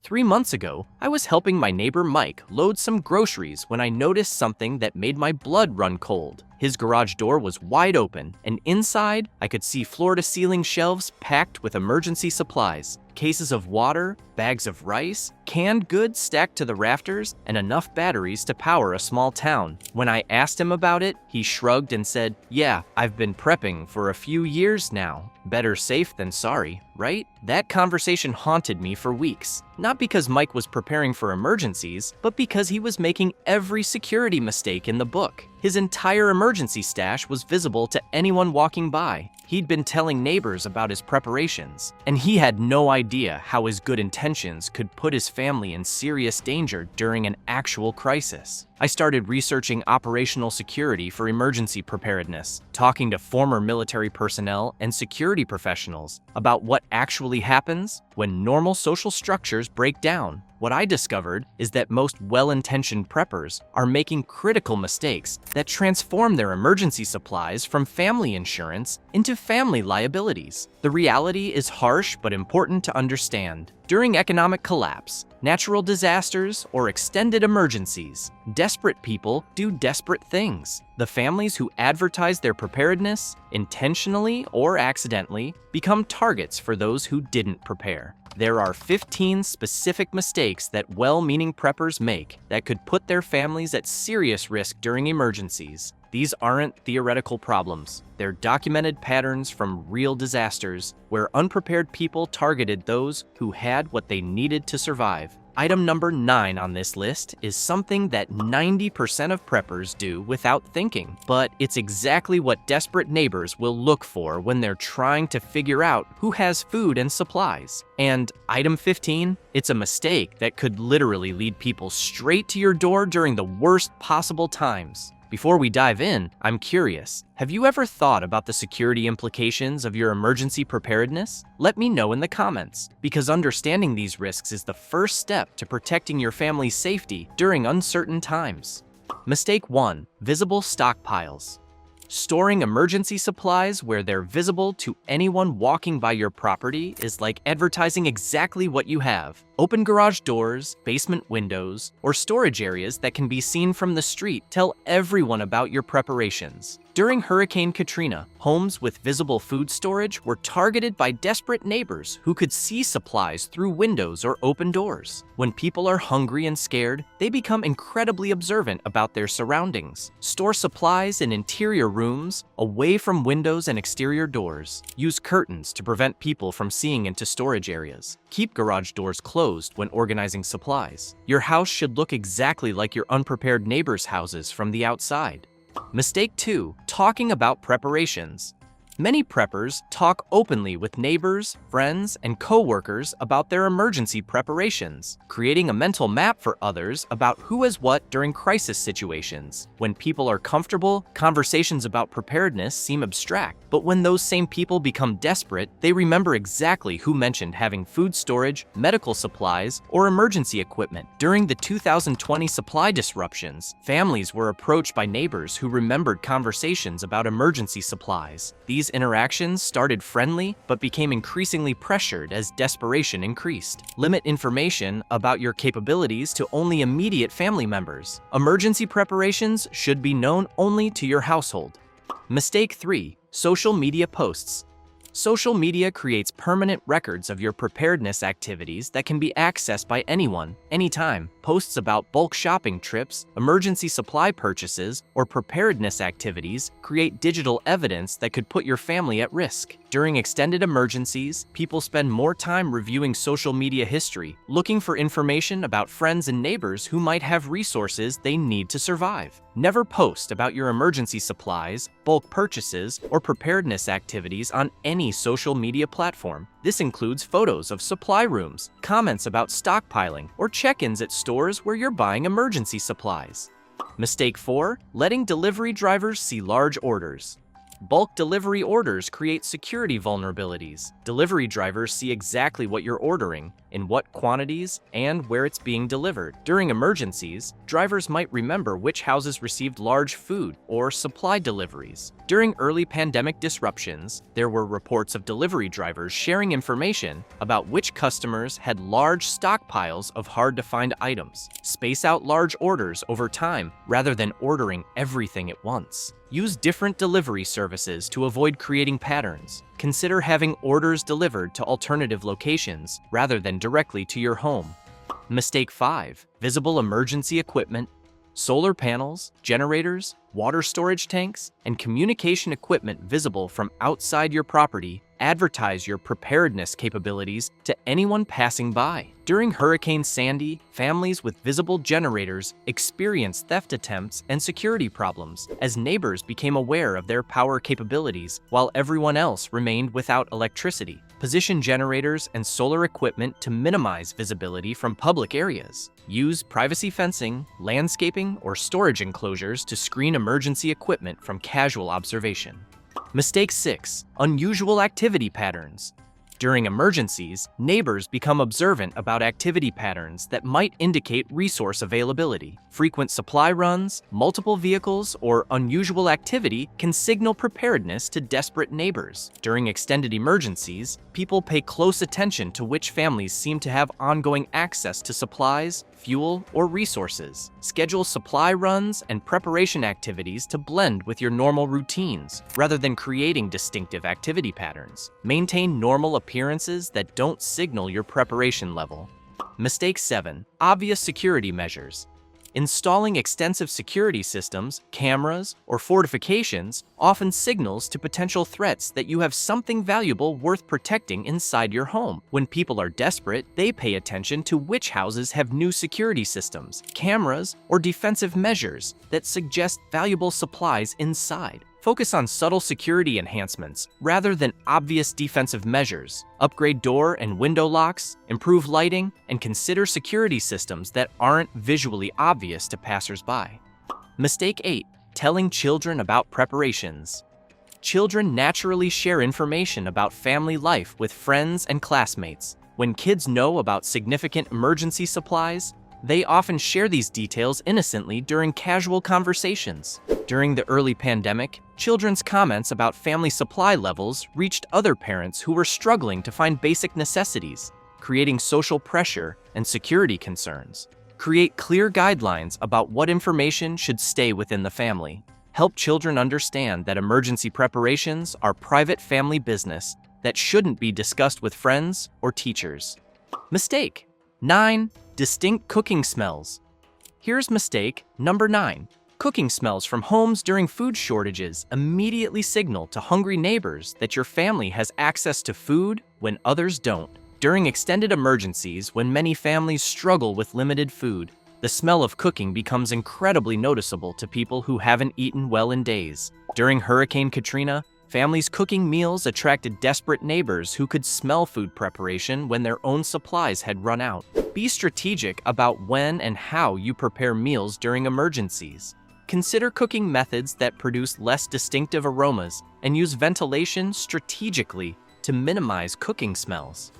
3 months ago, I was helping my neighbor Mike load some groceries when I noticed something that made my blood run cold. His garage door was wide open, and inside, I could see floor-to-ceiling shelves packed with emergency supplies. Cases of water, bags of rice, canned goods stacked to the rafters, and enough batteries to power a small town. When I asked him about it, he shrugged and said, "Yeah, I've been prepping for a few years now. Better safe than sorry, right?" That conversation haunted me for weeks. Not because Mike was preparing for emergencies, but because he was making every security mistake in the book. His entire emergency stash was visible to anyone walking by. He'd been telling neighbors about his preparations, and he had no idea how his good intentions could put his family in serious danger during an actual crisis. I started researching operational security for emergency preparedness, talking to former military personnel and security professionals about what actually happens when normal social structures break down. What I discovered is that most well-intentioned preppers are making critical mistakes that transform their emergency supplies from family insurance into family liabilities. The reality is harsh but important to understand. During economic collapse, natural disasters, or extended emergencies, desperate people do desperate things. The families who advertise their preparedness, intentionally or accidentally, become targets for those who didn't prepare. There are 15 specific mistakes that well-meaning preppers make that could put their families at serious risk during emergencies. These aren't theoretical problems. They're documented patterns from real disasters where unprepared people targeted those who had what they needed to survive. Item number 9 on this list is something that 90% of preppers do without thinking, but it's exactly what desperate neighbors will look for when they're trying to figure out who has food and supplies. And item 15, it's a mistake that could literally lead people straight to your door during the worst possible times. Before we dive in, I'm curious, have you ever thought about the security implications of your emergency preparedness? Let me know in the comments, because understanding these risks is the first step to protecting your family's safety during uncertain times. Mistake 1. Visible stockpiles. Storing emergency supplies where they're visible to anyone walking by your property is like advertising exactly what you have. Open garage doors, basement windows, or storage areas that can be seen from the street tell everyone about your preparations. During Hurricane Katrina, homes with visible food storage were targeted by desperate neighbors who could see supplies through windows or open doors. When people are hungry and scared, they become incredibly observant about their surroundings. Store supplies in interior rooms, away from windows and exterior doors. Use curtains to prevent people from seeing into storage areas. Keep garage doors closed when organizing supplies. Your house should look exactly like your unprepared neighbors' houses from the outside. Mistake 2. Talking about preparations. Many preppers talk openly with neighbors, friends, and co-workers about their emergency preparations, creating a mental map for others about who has what during crisis situations. When people are comfortable, conversations about preparedness seem abstract, but when those same people become desperate, they remember exactly who mentioned having food storage, medical supplies, or emergency equipment. During the 2020 supply disruptions, families were approached by neighbors who remembered conversations about emergency supplies. These interactions started friendly, but became increasingly pressured as desperation increased. Limit information about your capabilities to only immediate family members. Emergency preparations should be known only to your household. Mistake 3. Social media posts. Social media creates permanent records of your preparedness activities that can be accessed by anyone, anytime. Posts about bulk shopping trips, emergency supply purchases, or preparedness activities create digital evidence that could put your family at risk. During extended emergencies, people spend more time reviewing social media history, looking for information about friends and neighbors who might have resources they need to survive. Never post about your emergency supplies, bulk purchases, or preparedness activities on any social media platform. This includes photos of supply rooms, comments about stockpiling, or check-ins at stores where you're buying emergency supplies. Mistake 4. Letting delivery drivers see large orders. Bulk delivery orders create security vulnerabilities. Delivery drivers see exactly what you're ordering, in what quantities, and where it's being delivered. During emergencies, drivers might remember which houses received large food or supply deliveries. During early pandemic disruptions, there were reports of delivery drivers sharing information about which customers had large stockpiles of hard-to-find items. Space out large orders over time rather than ordering everything at once. Use different delivery services to avoid creating patterns. Consider having orders delivered to alternative locations rather than directly to your home. Mistake 5. Visible emergency equipment. Solar panels, generators, water storage tanks, and communication equipment visible from outside your property advertise your preparedness capabilities to anyone passing by. During Hurricane Sandy, families with visible generators experienced theft attempts and security problems as neighbors became aware of their power capabilities while everyone else remained without electricity. Position generators and solar equipment to minimize visibility from public areas. Use privacy fencing, landscaping, or storage enclosures to screen emergency equipment from casual observation. Mistake 6. Unusual activity patterns. During emergencies, neighbors become observant about activity patterns that might indicate resource availability. Frequent supply runs, multiple vehicles, or unusual activity can signal preparedness to desperate neighbors. During extended emergencies, people pay close attention to which families seem to have ongoing access to supplies, fuel, or resources. Schedule supply runs and preparation activities to blend with your normal routines, rather than creating distinctive activity patterns. Maintain normal appearances that don't signal your preparation level. Mistake 7. Obvious security measures. Installing extensive security systems, cameras, or fortifications often signals to potential threats that you have something valuable worth protecting inside your home. When people are desperate, they pay attention to which houses have new security systems, cameras, or defensive measures that suggest valuable supplies inside. Focus on subtle security enhancements rather than obvious defensive measures. Upgrade door and window locks, improve lighting, and consider security systems that aren't visually obvious to passersby. Mistake 8. Telling children about preparations. Children naturally share information about family life with friends and classmates. When kids know about significant emergency supplies, they often share these details innocently during casual conversations. During the early pandemic, children's comments about family supply levels reached other parents who were struggling to find basic necessities, creating social pressure and security concerns. Create clear guidelines about what information should stay within the family. Help children understand that emergency preparations are private family business that shouldn't be discussed with friends or teachers. Mistake 9. Distinct cooking smells. Here's mistake number 9. Cooking smells from homes during food shortages immediately signal to hungry neighbors that your family has access to food when others don't. During extended emergencies, when many families struggle with limited food, the smell of cooking becomes incredibly noticeable to people who haven't eaten well in days. During Hurricane Katrina, families cooking meals attracted desperate neighbors who could smell food preparation when their own supplies had run out. Be strategic about when and how you prepare meals during emergencies. Consider cooking methods that produce less distinctive aromas and use ventilation strategically to minimize cooking smells.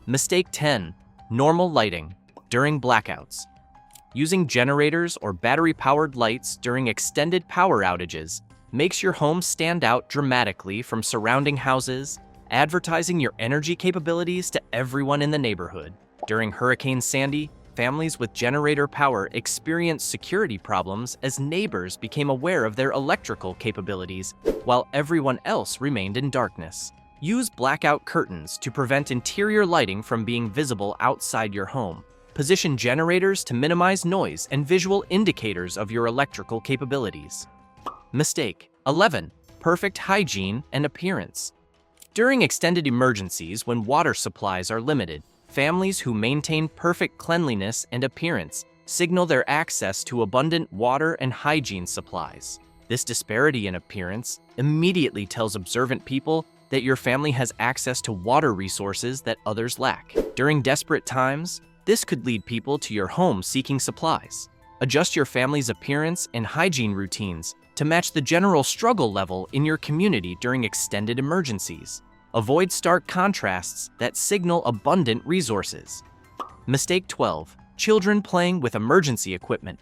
Mistake 10. Normal lighting during blackouts. Using generators or battery-powered lights during extended power outages makes your home stand out dramatically from surrounding houses, advertising your energy capabilities to everyone in the neighborhood. During Hurricane Sandy, families with generator power experienced security problems as neighbors became aware of their electrical capabilities while everyone else remained in darkness. Use blackout curtains to prevent interior lighting from being visible outside your home. Position generators to minimize noise and visual indicators of your electrical capabilities. Mistake 11. Perfect hygiene and appearance. During extended emergencies when water supplies are limited, families who maintain perfect cleanliness and appearance signal their access to abundant water and hygiene supplies. This disparity in appearance immediately tells observant people that your family has access to water resources that others lack. During desperate times, this could lead people to your home seeking supplies. Adjust your family's appearance and hygiene routines to match the general struggle level in your community during extended emergencies. Avoid stark contrasts that signal abundant resources. Mistake 12. Children playing with emergency equipment.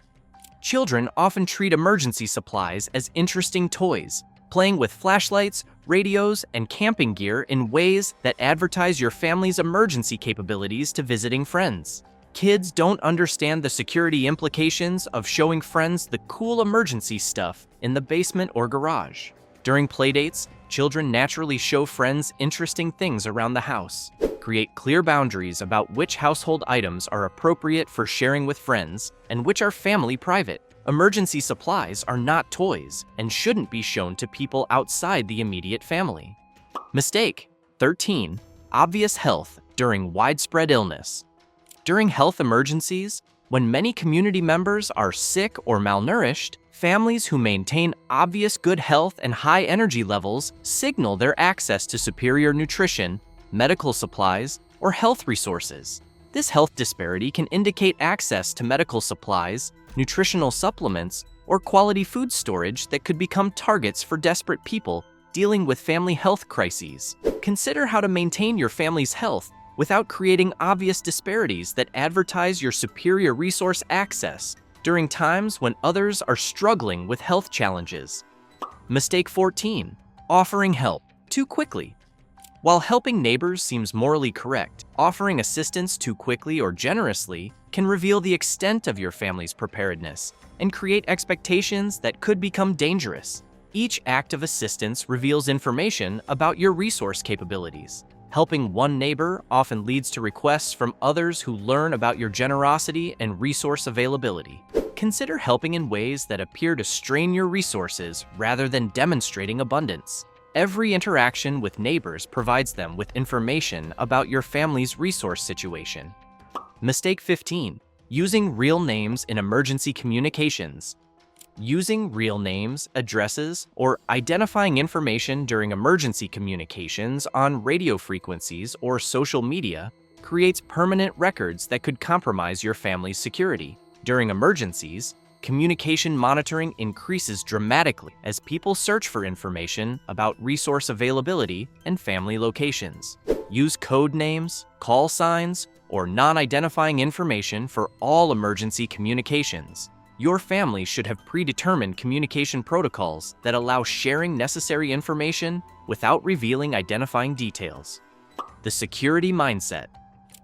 Children often treat emergency supplies as interesting toys, playing with flashlights, radios, and camping gear in ways that advertise your family's emergency capabilities to visiting friends. Kids don't understand the security implications of showing friends the cool emergency stuff in the basement or garage. During playdates, children naturally show friends interesting things around the house. Create clear boundaries about which household items are appropriate for sharing with friends and which are family private. Emergency supplies are not toys and shouldn't be shown to people outside the immediate family. Mistake 13. Obvious health during widespread illness. During health emergencies, when many community members are sick or malnourished, families who maintain obvious good health and high energy levels signal their access to superior nutrition, medical supplies, or health resources. This health disparity can indicate access to medical supplies, nutritional supplements, or quality food storage that could become targets for desperate people dealing with family health crises. Consider how to maintain your family's health without creating obvious disparities that advertise your superior resource access during times when others are struggling with health challenges. Mistake 14. Offering help too quickly. While helping neighbors seems morally correct, offering assistance too quickly or generously can reveal the extent of your family's preparedness and create expectations that could become dangerous. Each act of assistance reveals information about your resource capabilities. Helping one neighbor often leads to requests from others who learn about your generosity and resource availability. Consider helping in ways that appear to strain your resources rather than demonstrating abundance. Every interaction with neighbors provides them with information about your family's resource situation. Mistake 15. Using real names in emergency communications. Using real names, addresses, or identifying information during emergency communications on radio frequencies or social media creates permanent records that could compromise your family's security. During emergencies, communication monitoring increases dramatically as people search for information about resource availability and family locations. Use code names, call signs, or non-identifying information for all emergency communications. Your family should have predetermined communication protocols that allow sharing necessary information without revealing identifying details. The security mindset.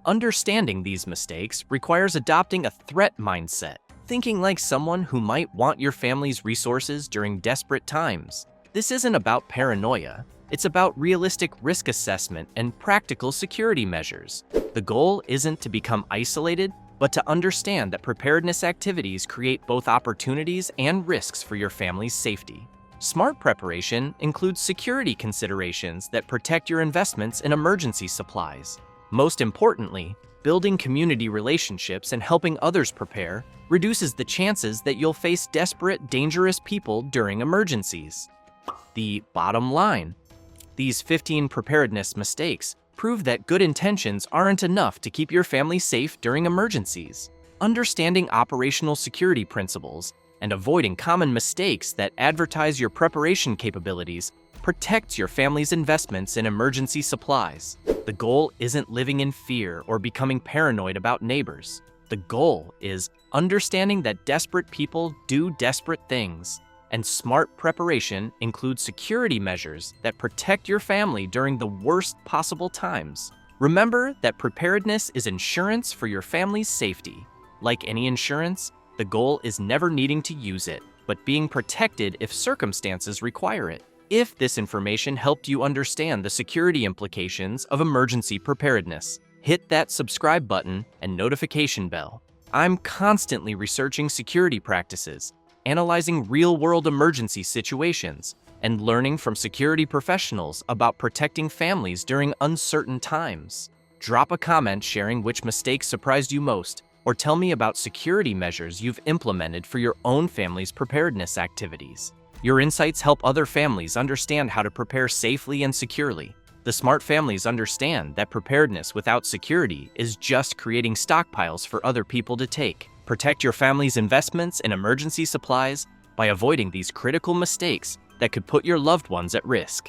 Understanding these mistakes requires adopting a threat mindset, thinking like someone who might want your family's resources during desperate times. This isn't about paranoia. It's about realistic risk assessment and practical security measures. The goal isn't to become isolated, but to understand that preparedness activities create both opportunities and risks for your family's safety. Smart preparation includes security considerations that protect your investments in emergency supplies. Most importantly, building community relationships and helping others prepare reduces the chances that you'll face desperate, dangerous people during emergencies. The bottom line. These 15 preparedness mistakes prove that good intentions aren't enough to keep your family safe during emergencies. Understanding operational security principles and avoiding common mistakes that advertise your preparation capabilities protects your family's investments in emergency supplies. The goal isn't living in fear or becoming paranoid about neighbors. The goal is understanding that desperate people do desperate things, and smart preparation includes security measures that protect your family during the worst possible times. Remember that preparedness is insurance for your family's safety. Like any insurance, the goal is never needing to use it, but being protected if circumstances require it. If this information helped you understand the security implications of emergency preparedness, hit that subscribe button and notification bell. I'm constantly researching security practices, analyzing real-world emergency situations, and learning from security professionals about protecting families during uncertain times. Drop a comment sharing which mistakes surprised you most, or tell me about security measures you've implemented for your own family's preparedness activities. Your insights help other families understand how to prepare safely and securely. The smart families understand that preparedness without security is just creating stockpiles for other people to take. Protect your family's investments in emergency supplies by avoiding these critical mistakes that could put your loved ones at risk.